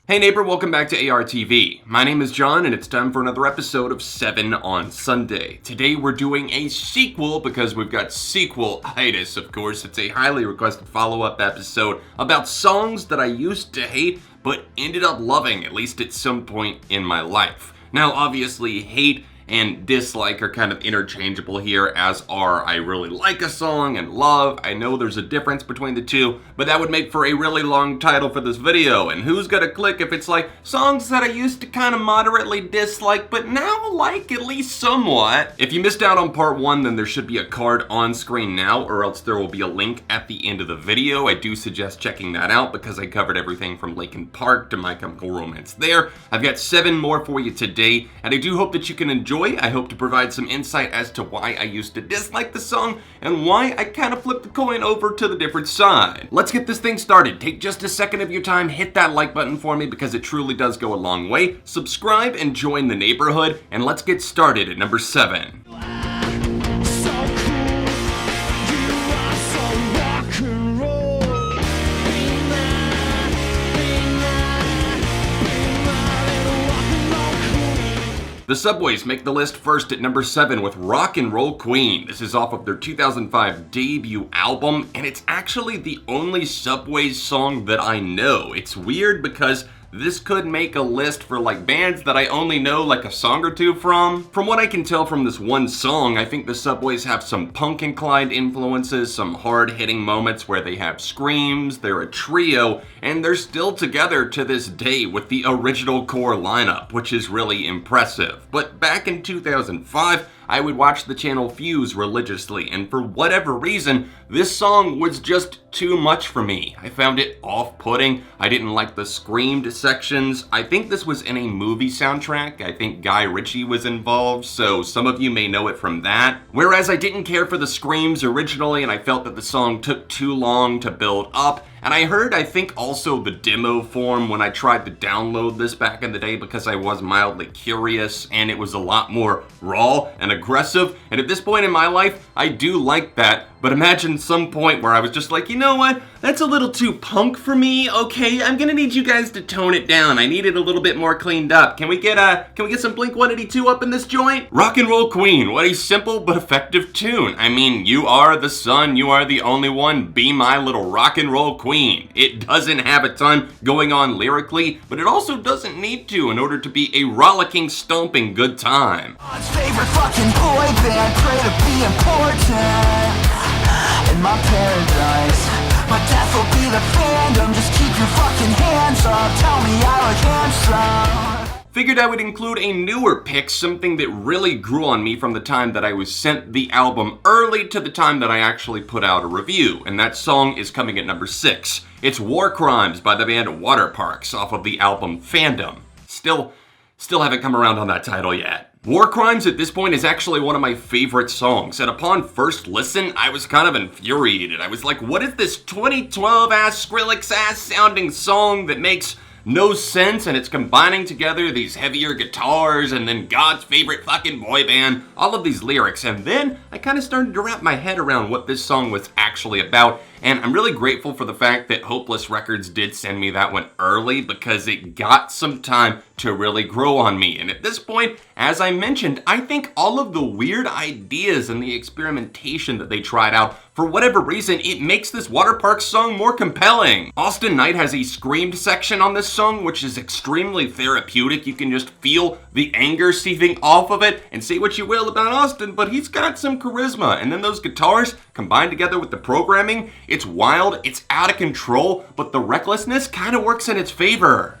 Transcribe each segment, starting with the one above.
Hey neighbor, welcome back to ARTV. My name is John and it's time for another episode of 7 on Sunday. Today we're doing a sequel because we've got sequel-itis, of course. It's a highly requested follow-up episode about songs that I used to hate but ended up loving, at least at some point in my life. Now obviously hate and dislike are kind of interchangeable here, as are I really like a song and love. I know there's a difference between the two, but that would make for a really long title for this video, and who's gonna click if it's like songs that I used to kind of moderately dislike but now like at least somewhat? If you missed out on part 1, then there should be a card on screen now, or else there will be a link at the end of the video. I do suggest checking that out because I covered everything from Linkin Park to My Chemical Romance there. I've got 7 more for you today, and I do hope that you can enjoy. I hope to provide some insight as to why I used to dislike the song and why I kind of flipped the coin over to the different side. Let's get this thing started. Take just a second of your time, hit that like button for me because it truly does go a long way. Subscribe and join the neighborhood, and let's get started at number 7. The Subways make the list first at number 7 with Rock and Roll Queen. This is off of their 2005 debut album, and it's actually the only Subways song that I know. It's weird because this could make a list for like bands that I only know like a song or two from. From what I can tell from this one song, I think the Subways have some punk-inclined influences, some hard-hitting moments where they have screams, they're a trio, and they're still together to this day with the original core lineup, which is really impressive. But back in 2005, I would watch the channel Fuse religiously, and for whatever reason, this song was just too much for me. I found it off-putting. I didn't like the screamed sections. I think this was in a movie soundtrack. I think Guy Ritchie was involved, so some of you may know it from that. Whereas I didn't care for the screams originally, and I felt that the song took too long to build up. And I heard, I think, also the demo form when I tried to download this back in the day because I was mildly curious, and it was a lot more raw and aggressive. And at this point in my life, I do like that. But imagine some point where I was just like, you know what? That's a little too punk for me. Okay, I'm gonna need you guys to tone it down. I need it a little bit more cleaned up. Can we get some Blink-182 up in this joint? Rock and Roll Queen, what a simple but effective tune. I mean, you are the sun, you are the only one, be my little rock and roll queen. It doesn't have a ton going on lyrically, but it also doesn't need to in order to be a rollicking, stomping good time. Favorite fucking boy band, pray to be important in my paradise. My death will be the fandom. Just keep your fucking hands up. Tell me I look handsome. Figured I would include a newer pick, something that really grew on me from the time that I was sent the album early to the time that I actually put out a review, and that song is coming at number 6. It's War Crimes by the band Waterparks off of the album Fandom. Still haven't come around on that title yet. War Crimes at this point is actually one of my favorite songs, and upon first listen, I was kind of infuriated. I was like, what is this 2012-ass, Skrillex-ass sounding song that makes no sense, and it's combining together these heavier guitars and then God's favorite fucking boy band, all of these lyrics, and then I kind of started to wrap my head around what this song was actually about, and I'm really grateful for the fact that Hopeless Records did send me that one early because it got some time to really grow on me. And at this point, as I mentioned, I think all of the weird ideas and the experimentation that they tried out, for whatever reason, it makes this Waterparks song more compelling. Austin Knight has a screamed section on this song, which is extremely therapeutic. You can just feel the anger seeping off of it, and say what you will about Austin, but he's got some charisma. And then those guitars, combined together with the programming, it's wild, it's out of control, but the recklessness kind of works in its favor.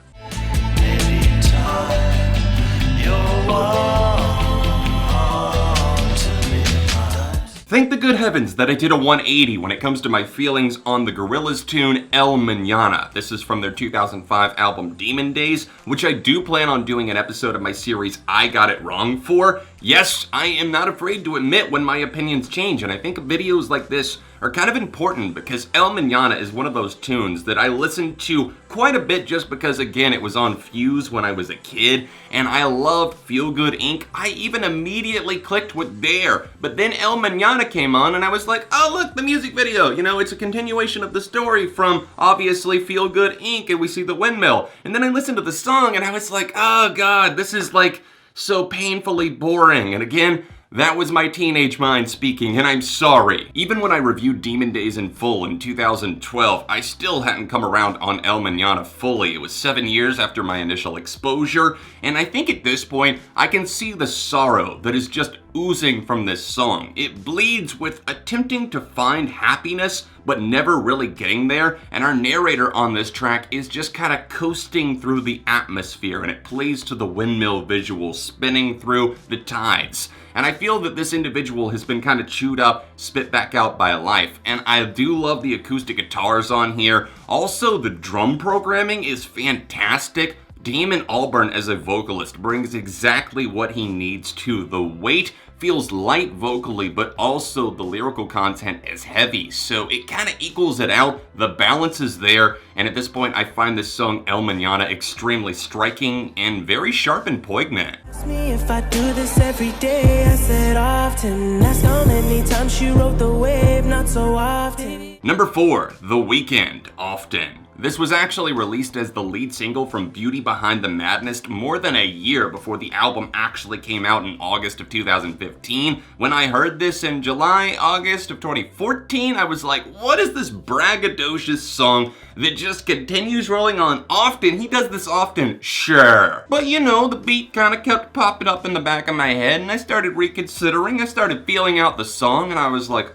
Thank the good heavens that I did a 180 when it comes to my feelings on the Gorillaz tune El Manana. This is from their 2005 album Demon Days, which I do plan on doing an episode of my series I Got It Wrong for. Yes, I am not afraid to admit when my opinions change, and I think videos like this are kind of important because El Manana is one of those tunes that I listened to quite a bit just because, again, it was on Fuse when I was a kid, and I loved Feel Good Inc. I even immediately clicked with Dare, but then El Manana Manana came on, and I was like, oh look, the music video, you know, it's a continuation of the story from, obviously, Feel Good Inc., and we see the windmill. And then I listened to the song, and I was like, oh god, this is like so painfully boring. And again, that was my teenage mind speaking, and I'm sorry. Even when I reviewed Demon Days in full in 2012, I still hadn't come around on El Manana fully. It was 7 years after my initial exposure, and I think at this point, I can see the sorrow that is just oozing from this song. It bleeds with attempting to find happiness, but never really getting there, and our narrator on this track is just kind of coasting through the atmosphere, and it plays to the windmill visual spinning through the tides. And I feel that this individual has been kind of chewed up, spit back out by life. And I do love the acoustic guitars on here. Also, the drum programming is fantastic. Damon Albarn as a vocalist brings exactly what he needs to. The weight feels light vocally, but also the lyrical content is heavy, so it kind of equals it out. The balance is there, and at this point I find this song El Manana extremely striking and very sharp and poignant. Ask me if I do this every day, I said often. Ask how many times she wrote the wave, not so often. Number 4, The Weeknd, Often. This was actually released as the lead single from Beauty Behind the Madness more than a year before the album actually came out in August of 2015. When I heard this in July, August of 2014, I was like, what is this braggadocious song that just continues rolling on often? He does this often, sure. But you know, the beat kind of kept popping up in the back of my head, and I started reconsidering, I started feeling out the song, and I was like,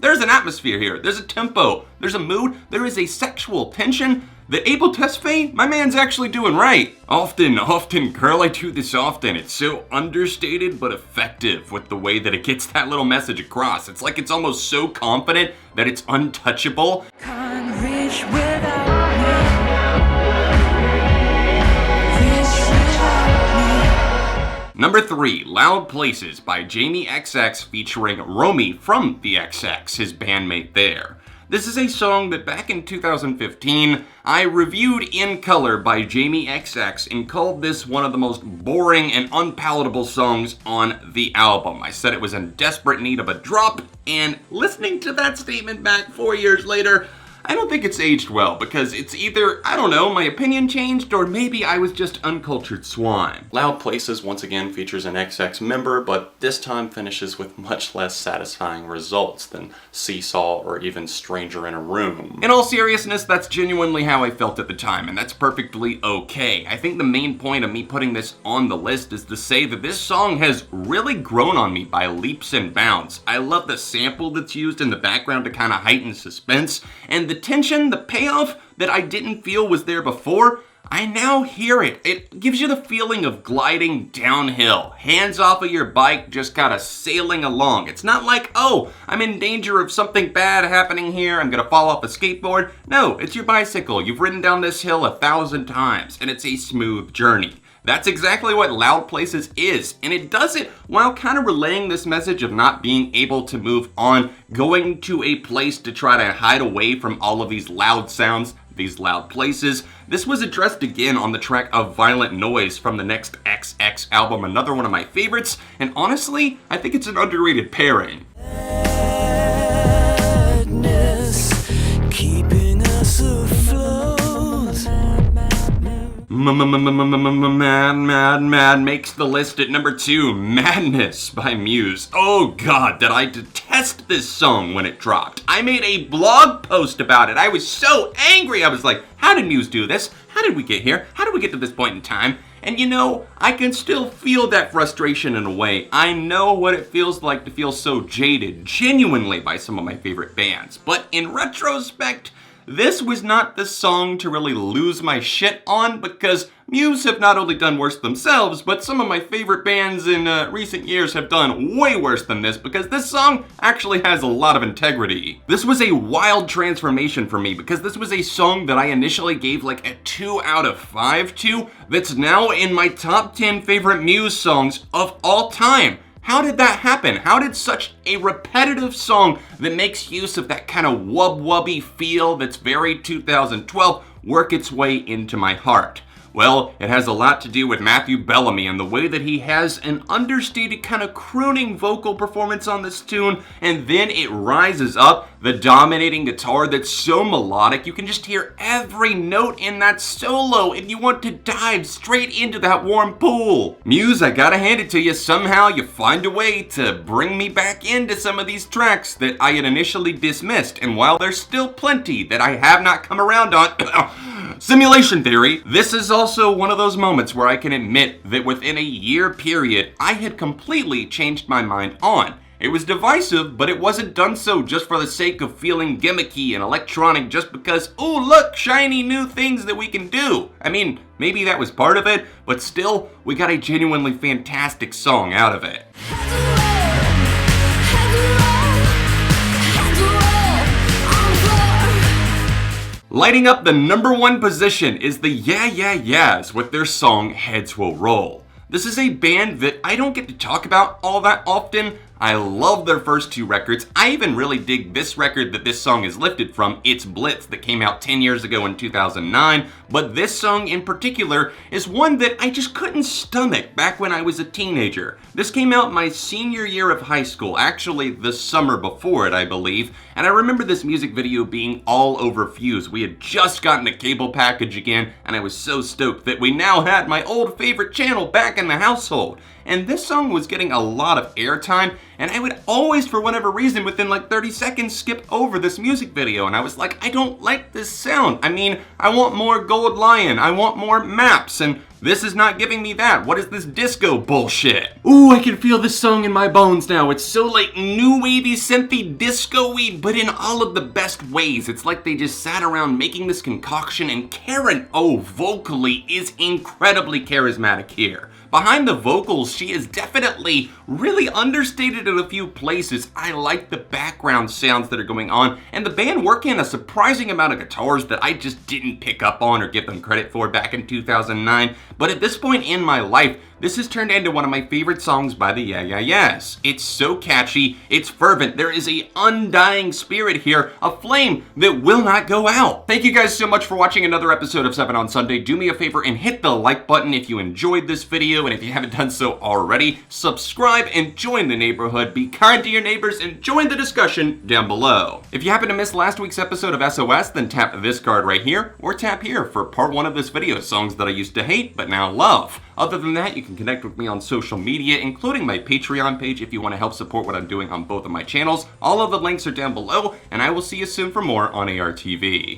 there's an atmosphere here, there's a tempo, there's a mood, there is a sexual tension that Abel Tesfaye, my man's actually doing right. Often, girl, I do this often. It's so understated but effective with the way that it gets that little message across. It's like it's almost so confident that it's untouchable. Can't reach without me. Number 3, Loud Places by Jamie XX featuring Romy from the XX, his bandmate there. This is a song that back in 2015, I reviewed in color by Jamie XX and called this one of the most boring and unpalatable songs on the album. I said it was in desperate need of a drop, and listening to that statement back 4 years later, I don't think it's aged well, because it's either, I don't know, my opinion changed, or maybe I was just uncultured swine. Loud Places once again features an XX member, but this time finishes with much less satisfying results than Seesaw or even Stranger in a Room. In all seriousness, that's genuinely how I felt at the time, and that's perfectly okay. I think the main point of me putting this on the list is to say that this song has really grown on me by leaps and bounds. I love the sample that's used in the background to kind of heighten suspense, and the tension, the payoff that I didn't feel was there before, I now hear it. It gives you the feeling of gliding downhill, hands off of your bike, just kind of sailing along. It's not like, oh, I'm in danger of something bad happening here, I'm gonna fall off a skateboard. No, it's your bicycle. You've ridden down this hill 1,000 times, and it's a smooth journey. That's exactly what Loud Places is, and it does it while kind of relaying this message of not being able to move on, going to a place to try to hide away from all of these loud sounds, these loud places. This was addressed again on the track of Violent Noise from the next XX album, another one of my favorites, and honestly, I think it's an underrated pairing. Madness, keeping us afloat. Mad makes the list at number 2, Madness by Muse. Oh god, did I detest this song when it dropped. I made a blog post about it. I was so angry. I was like, how did Muse do this? How did we get here? How did we get to this point in time? And you know, I can still feel that frustration in a way. I know what it feels like to feel so jaded, genuinely, by some of my favorite bands. But in retrospect, this was not the song to really lose my shit on, because Muse have not only done worse themselves, but some of my favorite bands in recent years have done way worse than this, because this song actually has a lot of integrity. This was a wild transformation for me, because this was a song that I initially gave like a 2 out of 5 to, that's now in my top 10 favorite Muse songs of all time. How did that happen? How did such a repetitive song that makes use of that kind of wub-wubby feel that's very 2012 work its way into my heart? Well, it has a lot to do with Matthew Bellamy and the way that he has an understated kind of crooning vocal performance on this tune, and then it rises up, the dominating guitar that's so melodic you can just hear every note in that solo and you want to dive straight into that warm pool. Muse, I gotta hand it to you, somehow you find a way to bring me back into some of these tracks that I had initially dismissed, and while there's still plenty that I have not come around on, Simulation Theory, this is also one of those moments where I can admit that within a year period, I had completely changed my mind on. It was divisive, but it wasn't done so just for the sake of feeling gimmicky and electronic just because, oh look, shiny new things that we can do. I mean, maybe that was part of it, but still, we got a genuinely fantastic song out of it. Lighting up the #1 position is the Yeah Yeah Yeahs with their song Heads Will Roll. This is a band that I don't get to talk about all that often. I love their first 2 records. I even really dig this record that this song is lifted from, It's Blitz, that came out 10 years ago in 2009, but this song in particular is one that I just couldn't stomach back when I was a teenager. This came out my senior year of high school, actually the summer before it, I believe, and I remember this music video being all over Fuse. We had just gotten a cable package again, and I was so stoked that we now had my old favorite channel back in the household. And this song was getting a lot of airtime, and I would always, for whatever reason, within like 30 seconds, skip over this music video, and I was like, I don't like this sound. I mean, I want more Gold Lion, I want more maps, and this is not giving me that. What is this disco bullshit? Ooh, I can feel this song in my bones now. It's so like new wavy, synthy, disco-y, but in all of the best ways. It's like they just sat around making this concoction, and Karen O vocally is incredibly charismatic here. Behind the vocals, she is definitely really understated in a few places. I like the background sounds that are going on, and the band working a surprising amount of guitars that I just didn't pick up on or give them credit for back in 2009. But at this point in my life, this has turned into one of my favorite songs by the Yeah Yeah Yeahs. It's so catchy, it's fervent, there is a undying spirit here, a flame that will not go out. Thank you guys so much for watching another episode of 7 on Sunday. Do me a favor and hit the like button if you enjoyed this video, and if you haven't done so already, subscribe and join the neighborhood. Be kind to your neighbors and join the discussion down below. If you happen to miss last week's episode of SOS, then tap this card right here, or tap here for part 1 of this video, songs that I used to hate but now love. Other than that, you can connect with me on social media, including my Patreon page if you want to help support what I'm doing on both of my channels. All of the links are down below, and I will see you soon for more on ARTV.